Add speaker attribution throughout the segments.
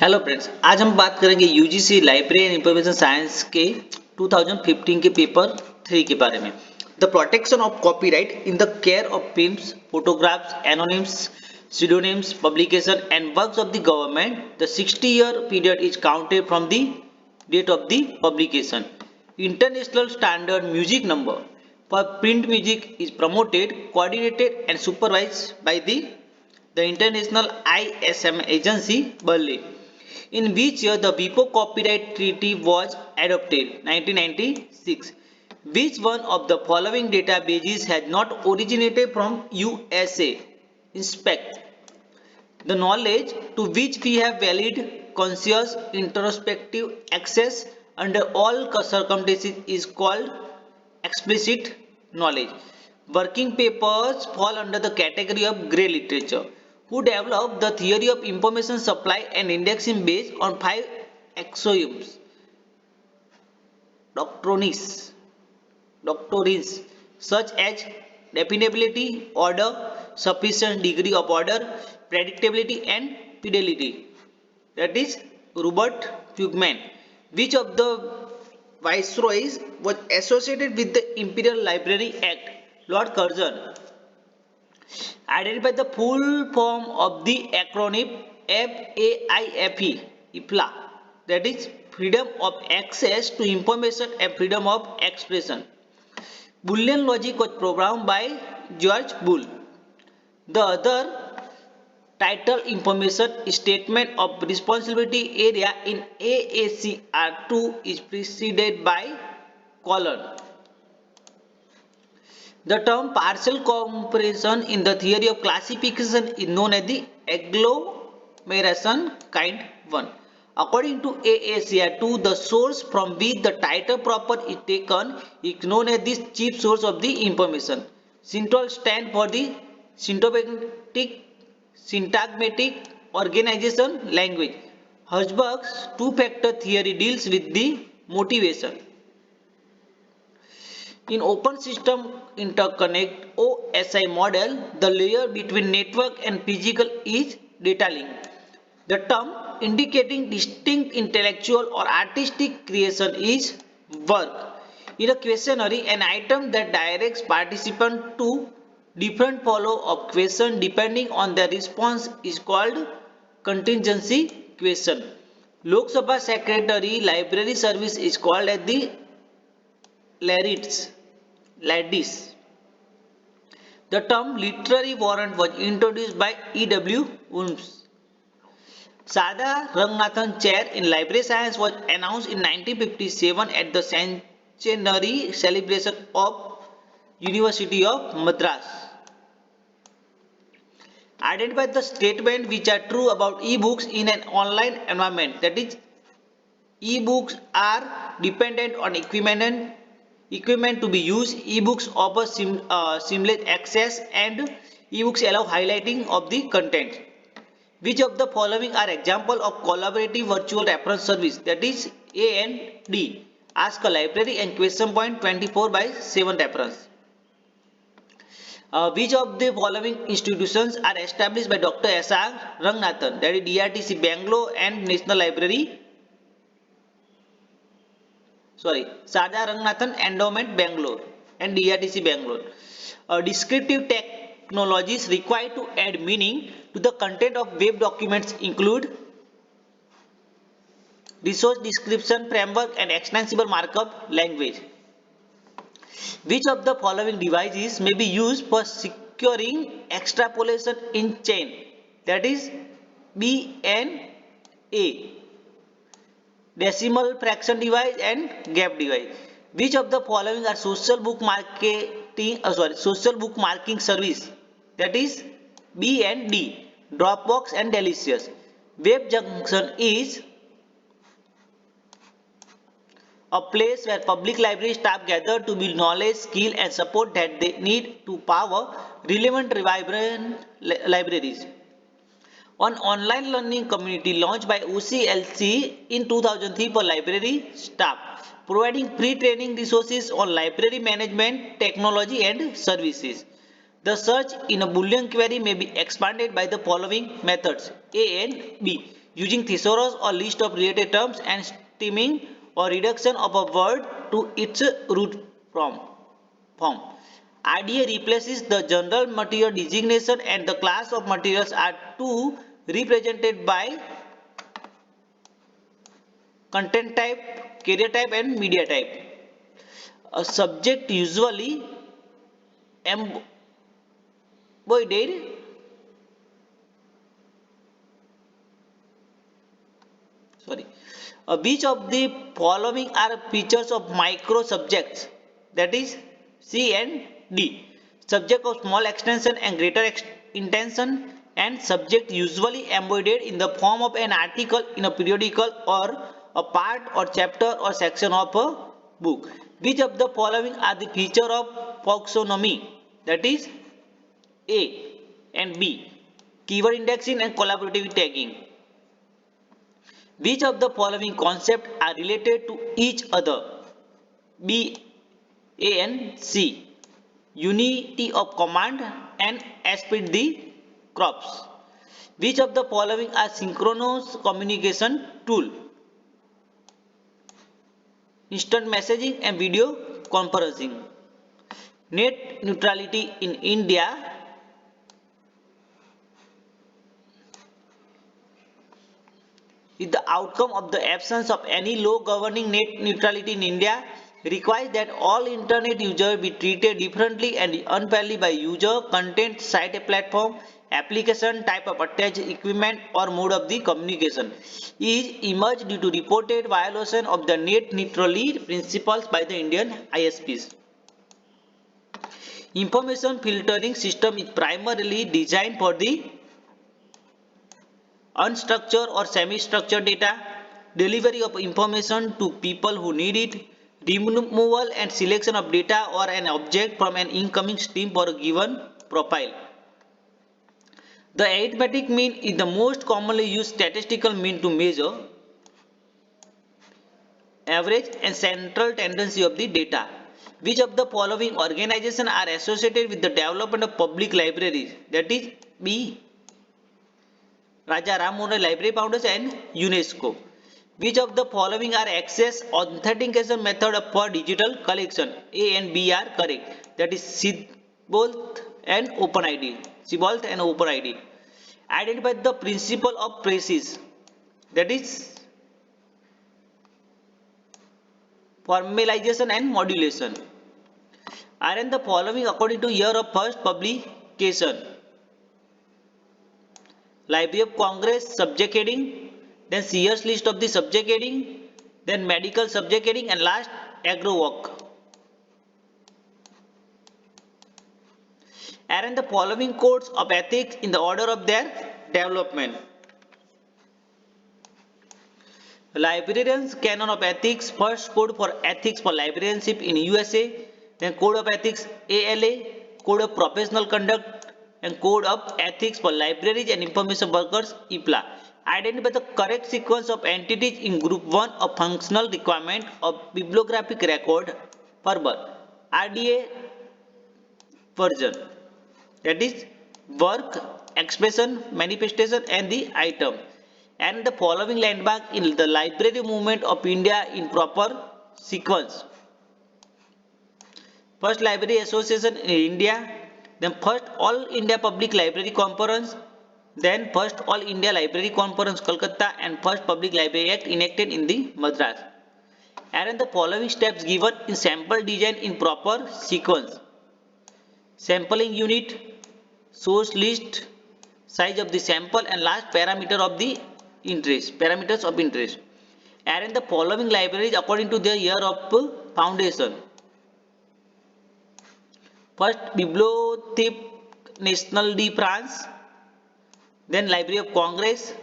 Speaker 1: Hello friends, आज हम बात करेंगे UGC library and information science के 2015 के पेपर 3 के बारे में। The protection of copyright in the care of films, photographs, anonymous, pseudonyms, publication and works of the government. The 60-year period is counted from the date of the publication. International standard music number for print music is promoted, coordinated and supervised by the International ISM Agency, Berlin. In which year the WIPO Copyright Treaty was adopted? 1996. Which one of the following databases has not originated from USA? Inspect. The knowledge to which we have valid, conscious, introspective access under all circumstances is called explicit knowledge. Working papers fall under the category of grey literature. Who developed the theory of information supply and indexing based on five axioms? Doctrines, doctrines such as definability, order, sufficient degree of order, predictability, and fidelity. That is Robert Fugman. Which of the viceroys was associated with the Imperial Library Act? Lord Curzon. Identify the full form of the acronym FAIFE, IFLA, that is Freedom of Access to Information and Freedom of Expression. Boolean logic was programmed by George Boole. The other title information statement of responsibility area in AACR2 is preceded by colon. The term partial comparison in the theory of classification is known as the agglomeration kind 1. According to AACR2, the source from which the title proper is taken is known as the chief source of the information. Syntol stands for the syntagmatic organization language. Herzberg's two-factor theory deals with the motivation. In Open System Interconnect OSI model, the layer between network and physical is data link. The term indicating distinct intellectual or artistic creation is work. In a questionnaire, an item that directs participants to different follow-up question depending on their response is called contingency question. Lok Sabha Secretary Library Service is called as the LADIS. The term literary warrant was introduced by E.W. Wilms. Sada Ranganathan Chair in Library Science was announced in 1957 at the centenary celebration of University of Madras. Identify the statements which are true about e-books in an online environment. That is, e-books are dependent on equipment to be used. E-books offer seamless access and e-books allow highlighting of the content. Which of the following are example of collaborative virtual reference service? That is A and D. Ask a library and question point 24/7 reference. Which of the following institutions are established by Dr. S.R. Ranganathan? That is DRTC Bangalore and National Library. Sada Ranganathan Endowment Bangalore and DRTC Bangalore. Descriptive technologies required to add meaning to the content of web documents include resource description framework and extensible markup language. Which of the following devices may be used for securing extrapolation in chain? That is B and A. Decimal fraction device and gap device. Which of the following are social book marking service? That is B and D. Dropbox and Delicious. Web Junction is a place where public library staff gather to build knowledge, skill and support that they need to power relevant vibrant libraries. An online learning community launched by OCLC in 2003 for library staff, providing free training resources on library management, technology and services. The search in a Boolean query may be expanded by the following methods A and B. using thesaurus or list of related terms and stemming or reduction of a word to its root form. IDA replaces the general material designation and the class of materials are two represented by content type, carrier type and media type. A subject usually embodied sorry which of the following are features of micro subjects, that is C and D. Subject of small extension and greater intention, and subject usually embodied in the form of an article in a periodical or a part or chapter or section of a book. Which of the following are the feature of taxonomy, that is A and B. Keyword indexing and collaborative tagging. Which of the following concepts are related to each other? B, A and C. Unity of command and esprit de corps. Which of the following are synchronous communication tool? Instant messaging and video conferencing. Net neutrality in India is the outcome of the absence of any law governing net neutrality in India, requires that all internet users be treated differently and unfairly by user, content, site, platform, application, type of attached equipment or mode of the communication, is emerged due to reported violation of the net neutrality principles by the Indian ISPs. Information filtering system is primarily designed for the unstructured or semi-structured data, delivery of information to people who need it, removal and selection of data or an object from an incoming stream for a given profile. The arithmetic mean is the most commonly used statistical mean to measure average and central tendency of the data. Which of the following organizations are associated with the development of public libraries? That is B, Raja Ram Mohan Roy Library Foundation and UNESCO. Which of the following are access authentication method for digital collection? A and B are correct. That is Siebold and OpenID. Siebold and OpenID. Identify the principle of praxis. That is formalization and modulation. Are the following according to year of first publication? Library of Congress subject heading, then Sears list of the subject heading, then medical subject heading, and last AgroWalk. Arrange the following codes of ethics in the order of their development. Librarians Canon of Ethics, first code for ethics for librarianship in USA, then code of ethics ALA, code of professional conduct and code of ethics for libraries and information workers IPLA. Identify the correct sequence of entities in group 1 of functional requirement of bibliographic record verbal RDA version, that is work, expression, manifestation and the item, and the following landmark in the library movement of India in proper sequence. First Library Association in India, then first All India Public Library Conference, then first All India Library Conference Kolkata, and first Public Library Act enacted in the Madras. And the following steps given in sample design in proper sequence. Sampling unit, source list, size of the sample and last parameters of interest. Arrange the following libraries according to their year of foundation. First Bibliothèque Nationale de France, then Library of Congress,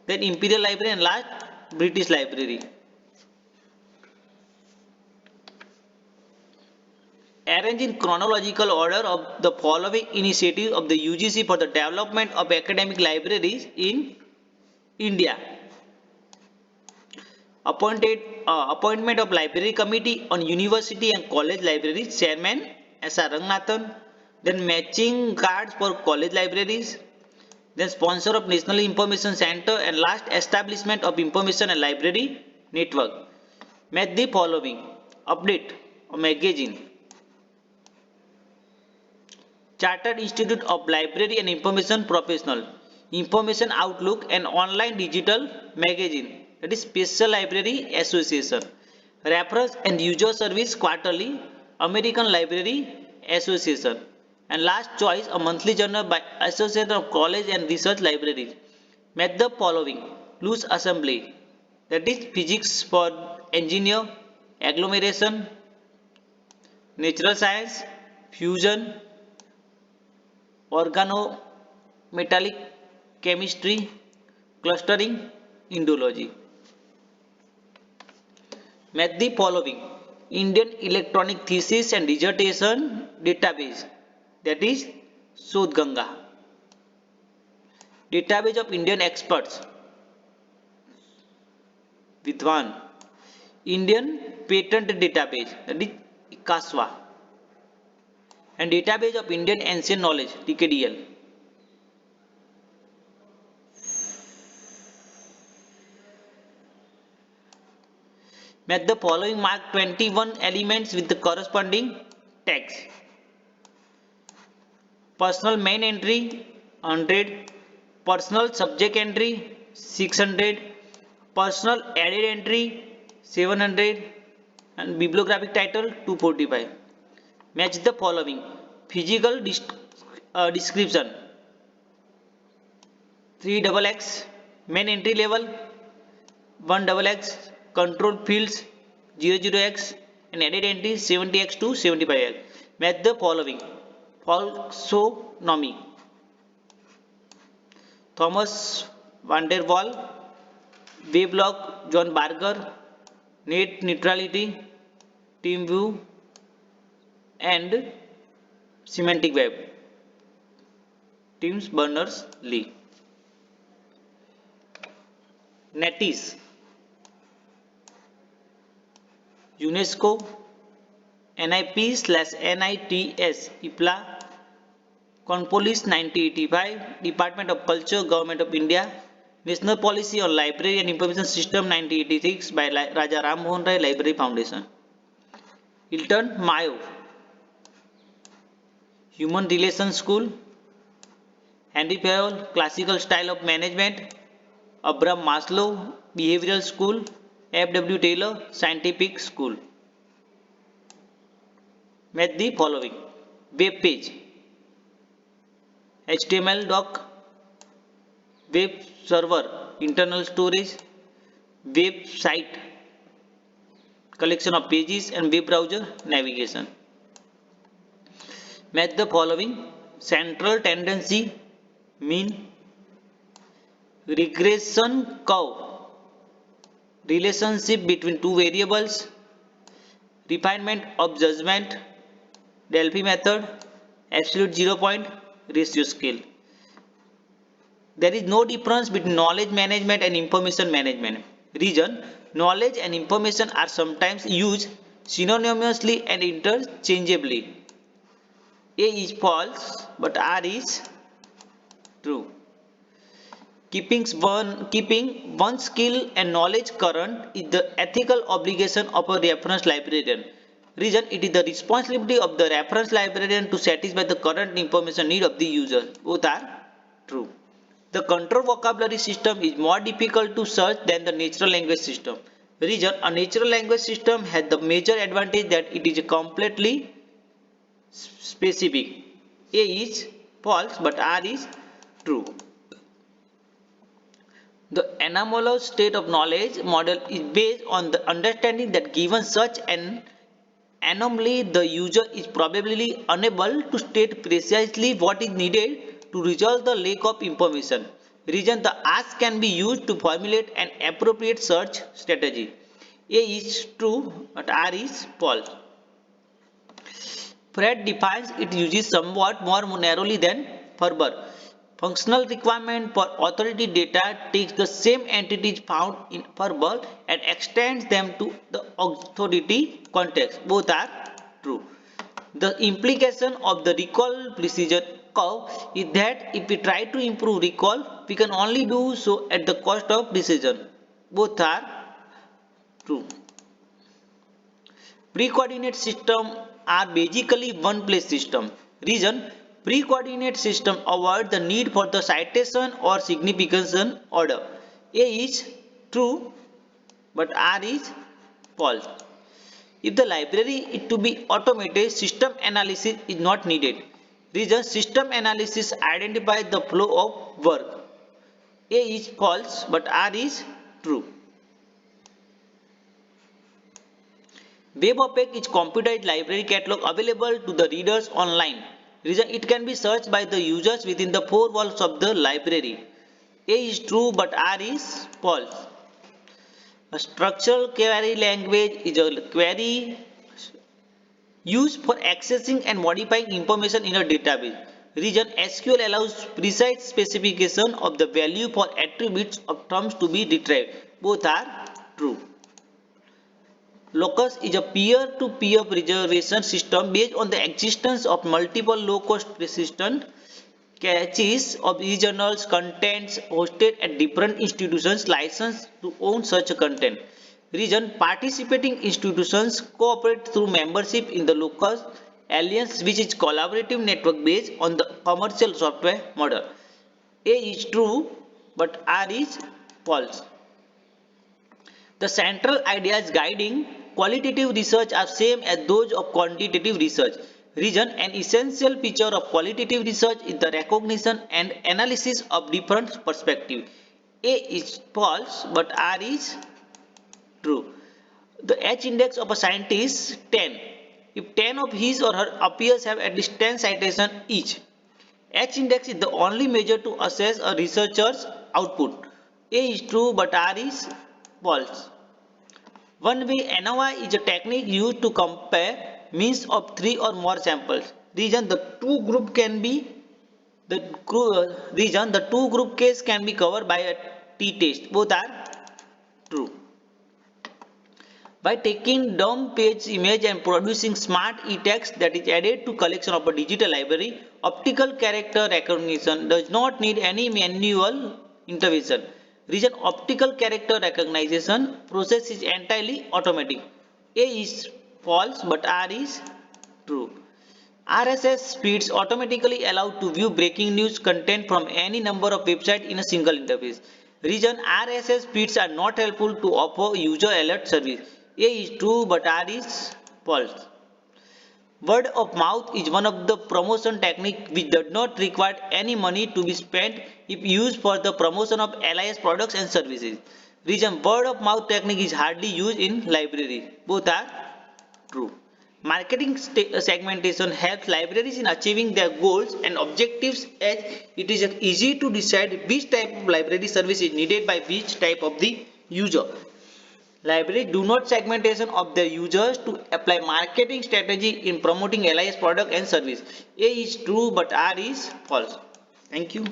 Speaker 1: then Imperial Library and last British Library. Arrange in chronological order of the following initiatives of the UGC for the development of academic libraries in India. Appointment of Library Committee on University and College Libraries, Chairman S.R. Ranganathan, then matching cards for college libraries, then sponsor of National Information Center, and last establishment of Information and Library Network. Match the following. Update or magazine. Chartered Institute of Library and Information Professional. Information Outlook, and online digital magazine, that is Special Library Association. Reference and User Service Quarterly, American Library Association. And last choice, a monthly journal by Association of College and Research Libraries. Match the following. Loose assembly, that is physics for engineer, agglomeration, natural science, fusion, organometallic chemistry, clustering, Indology. Match the following. Indian Electronic Thesis and Dissertation Database, that is Shodhganga. Database of Indian Experts, Vidwan. Indian Patent Database, that is ICASWA. And Database of Indian Ancient Knowledge, DKDL. Match the following. Mark 21 elements with the corresponding tags. Personal main entry 100, personal subject entry 600, personal added entry 700, and bibliographic title 245. Match the following. Physical description 3xx, main entry level 1xx, control fields 00x, and added entry 70x to 75x. Match the following. Folksonomy Thomas van der Waal, Weblog John Barger, net neutrality TeamView, and semantic web Tim Berners-Lee. NetEase, UNESCO, NIP/NITS, IPLA, Conpolis 1985, Department of Culture, Government of India, National Policy on Library and Information System 1986 by Raja Ram Mohan Rai Library Foundation. Hilton Mayo, Human Relations School, Henry Fayol, Classical Style of Management, Abraham Maslow, Behavioral School, F.W. Taylor, Scientific School. Match the following. Web page, HTML doc, web server, internal storage, website, collection of pages, and web browser navigation. Match the following. Central tendency, mean, regression curve, relationship between two variables, refinement of judgment, Delphi method, absolute 0 point, ratio scale. There is no difference between knowledge management and information management. Reason: knowledge and information are sometimes used synonymously and interchangeably. A is false, but R is true. Keeping one skill and knowledge current is the ethical obligation of a reference librarian. Reason: it is the responsibility of the reference librarian to satisfy the current information need of the user. Both are true. The control vocabulary system is more difficult to search than the natural language system. Reason: a natural language system has the major advantage that it is completely specific. A is false, but R is true. The anomalous state of knowledge model is based on the understanding that given such an anomaly, the user is probably unable to state precisely what is needed to resolve the lack of information. Reason: the ask can be used to formulate an appropriate search strategy. A is true, but R is false. Fred defines its uses somewhat more narrowly than Ferber. Functional requirement for authority data takes the same entities found in Ferber and extends them to the authority context. Both are true. The implication of the recall precision curve is that if we try to improve recall, we can only do so at the cost of precision. Both are true. Pre-coordinate system are basically one-place system. Reason: pre-coordinate system avoid the need for the citation or signification order. A is true, but R is false. If the library is to be automated, system analysis is not needed. Reason: system analysis identifies the flow of work. A is false, but R is true. WebOpec is computerized library catalog available to the readers online. Reason: it can be searched by the users within the four walls of the library. A is true, but R is false. A structural query language is a query used for accessing and modifying information in a database. Reason: SQL allows precise specification of the value for attributes of terms to be retrieved. Both are true. Locus is a peer-to-peer preservation system based on the existence of multiple low-cost persistent caches of e-journals contents hosted at different institutions licensed to own such content. Reason: participating institutions cooperate through membership in the Locus Alliance, which is collaborative network based on the commercial software model. A is true, but R is false. The central ideas guiding qualitative research are same as those of quantitative research. Reason: an essential feature of qualitative research is the recognition and analysis of different perspectives. A is false, but R is true. The H index of a scientist is 10. If 10 of his or her peers have at least 10 citations each. H index is the only measure to assess a researcher's output. A is true, but R is false. One-way ANOVA is a technique used to compare means of three or more samples. Reason: the two group case can be covered by a t-test. Both are true. By taking DOM page image and producing smart e-text that is added to collection of a digital library, optical character recognition does not need any manual intervention. Reason: optical character recognition process is entirely automatic. A is false, but R is true. RSS feeds automatically allow to view breaking news content from any number of websites in a single interface. Reason: RSS feeds are not helpful to offer user alert service. A is true, but R is false. Word of mouth is one of the promotion technique which does not require any money to be spent if used for the promotion of LIS products and services. Reason: word of mouth technique is hardly used in libraries. Both are true. Marketing segmentation helps libraries in achieving their goals and objectives as it is easy to decide which type of library service is needed by which type of the user. Libraries do not segmentation of their users to apply marketing strategy in promoting LIS product and service. A is true, but R is false. Thank you.